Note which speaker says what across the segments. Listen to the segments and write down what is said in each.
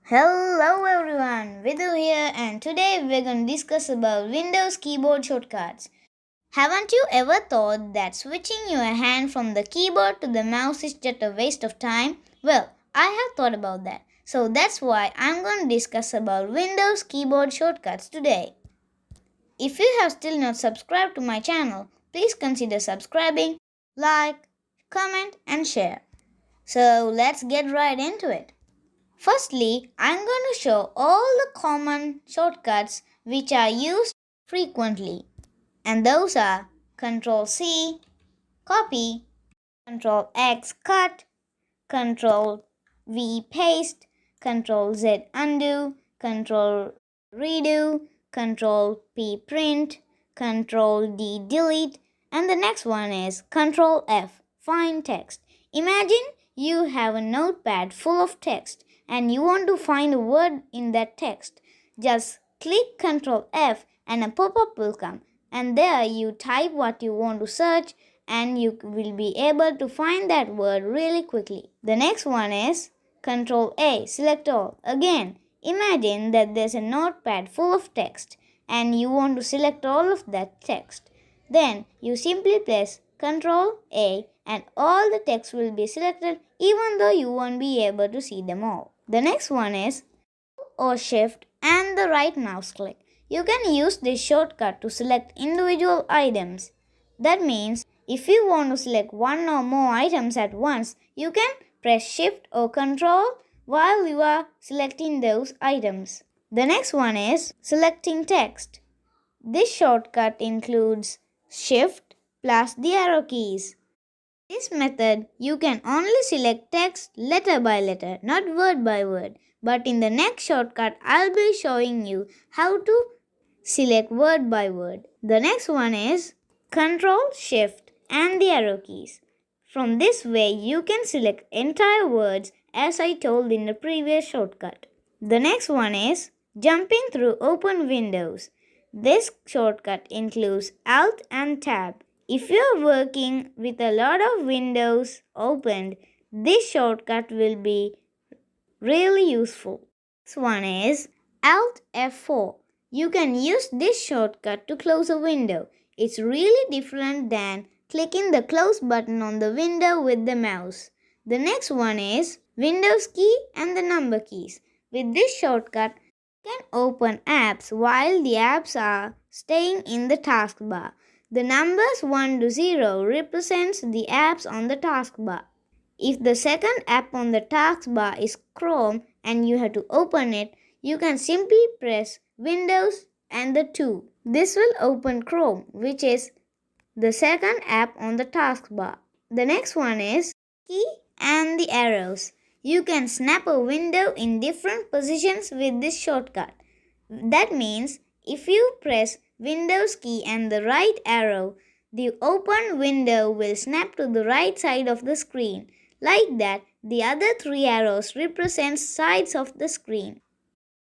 Speaker 1: Hello everyone, Vidhu here, and today we're going to discuss about Windows keyboard shortcuts. Haven't you ever thought that switching your hand from the keyboard to the mouse is just a waste of time? Well, I have thought about that. So that's why I'm going to discuss about Windows keyboard shortcuts today. If you have still not subscribed to my channel, please consider subscribing, like, comment and share. So let's get right into it. Firstly, I'm going to show all the common shortcuts which are used frequently. And those are Ctrl C, copy, Ctrl X cut, Ctrl V paste, Ctrl Z undo, Ctrl redo, Ctrl P print, Ctrl D delete, and the next one is Ctrl F find text. Imagine you have a notepad full of text and you want to find a word in that text. Just click Ctrl F and a pop-up will come, and there you type what you want to search and you will be able to find that word really quickly. The next one is Ctrl A, select all. Again, imagine that there's a notepad full of text and you want to select all of that text. Then you simply press Ctrl A and all the text will be selected even though you won't be able to see them all. The next one is or Shift and the right mouse click. You can use this shortcut to select individual items. That means if you want to select one or more items at once, you can press Shift or Control while you are selecting those items. The next one is selecting text. This shortcut includes Shift plus the arrow keys. This method, you can only select text letter by letter, not word by word. But in the next shortcut, I'll be showing you how to select word by word. The next one is Control, Shift and the arrow keys. From this way, you can select entire words as I told in the previous shortcut. The next one is jumping through open windows. This shortcut includes Alt and Tab. If you are working with a lot of windows opened, this shortcut will be really useful. Next one is Alt F4. You can use this shortcut to close a window. It's really different than clicking the close button on the window with the mouse. The next one is Windows key and the number keys. With this shortcut, you can open apps while the apps are staying in the taskbar. The numbers 1 to 0 represents the apps on the taskbar. If the second app on the taskbar is Chrome and you have to open it, you can simply press Windows and the 2. This will open Chrome, which is the second app on the taskbar. The next one is key and the arrows. You can snap a window in different positions with this shortcut. That means if you press Windows key and the right arrow, the open window will snap to the right side of the screen. Like that, the other three arrows represent sides of the screen.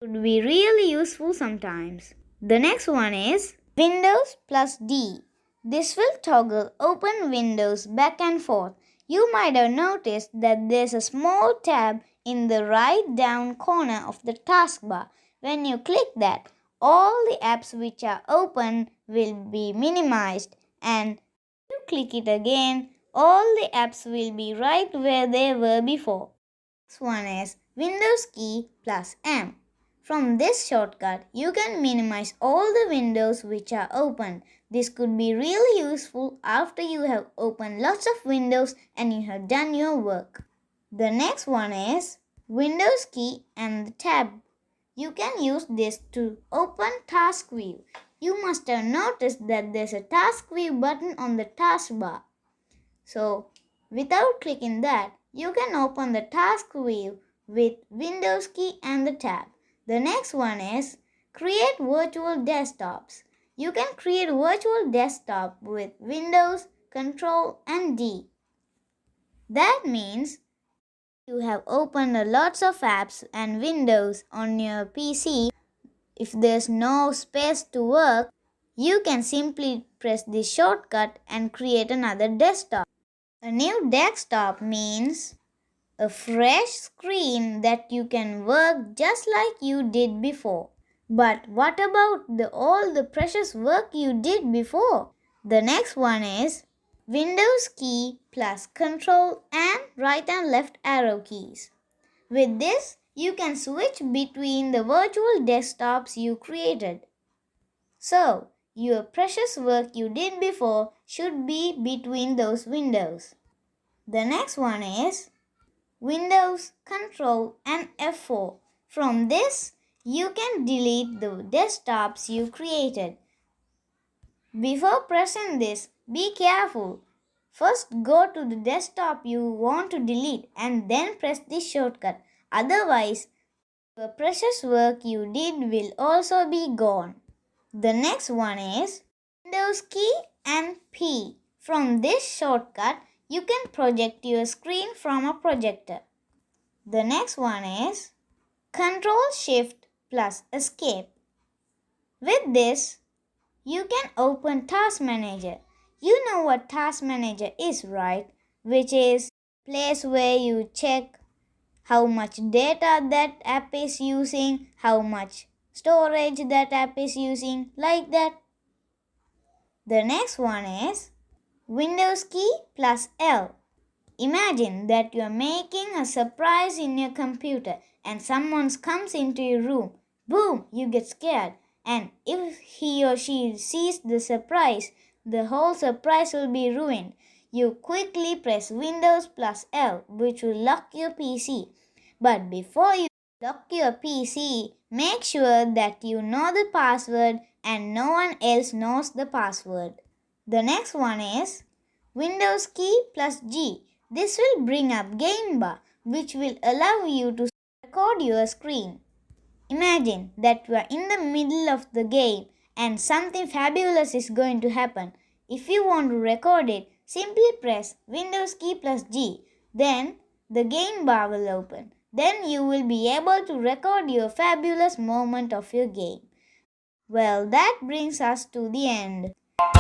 Speaker 1: It would be really useful sometimes. The next one is Windows plus D. This will toggle open windows back and forth. You might have noticed that there's a small tab in the right down corner of the taskbar. When you click that, all the apps which are open will be minimized, and if you click it again, all the apps will be right where they were before. Next one is Windows key plus M. From this shortcut, you can minimize all the windows which are open. This could be really useful after you have opened lots of windows and you have done your work. The next one is Windows key and the tab. You can use this to open Task View. You must have noticed that there's a Task View button on the taskbar. So, without clicking that, you can open the task view with Windows key and the tab. The next one is Create Virtual Desktops. You can create virtual desktop with Windows, Control and D. That means you have opened lots of apps and windows on your PC. If there's no space to work, you can simply press this shortcut and create another desktop. A new desktop means a fresh screen that you can work just like you did before. But what about all the precious work you did before? The next one is Windows key plus Control and right and left arrow keys. With this, you can switch between the virtual desktops you created. So, your precious work you did before should be between those windows. The next one is Windows, Control and F4. From this, you can delete the desktops you created. Before pressing this, be careful. First go to the desktop you want to delete and then press this shortcut. Otherwise, the precious work you did will also be gone. The next one is Windows key and P. From this shortcut, you can project your screen from a projector. The next one is Control Shift plus Escape. With this, you can open Task Manager. You know what Task Manager is, right? Which is place where you check how much data that app is using, how much storage that app is using, like that. The next one is Windows key plus L. Imagine that you are making a surprise in your computer and someone comes into your room. Boom, you get scared. And if he or she sees the surprise, the whole surprise will be ruined. You quickly press Windows plus L, which will lock your PC. But before you lock your PC, make sure that you know the password and no one else knows the password. The next one is Windows key plus G. This will bring up Game Bar, which will allow you to record your screen. Imagine that you are in the middle of the game and something fabulous is going to happen. If you want to record it, simply press Windows key plus G. Then the game bar will open. Then you will be able to record your fabulous moment of your game. Well, that brings us to the end.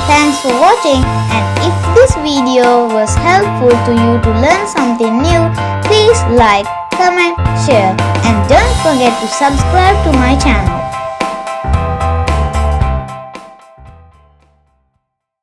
Speaker 1: Thanks for watching, and if this video was helpful to you to learn something new, please like, comment, share and don't forget to subscribe to my channel.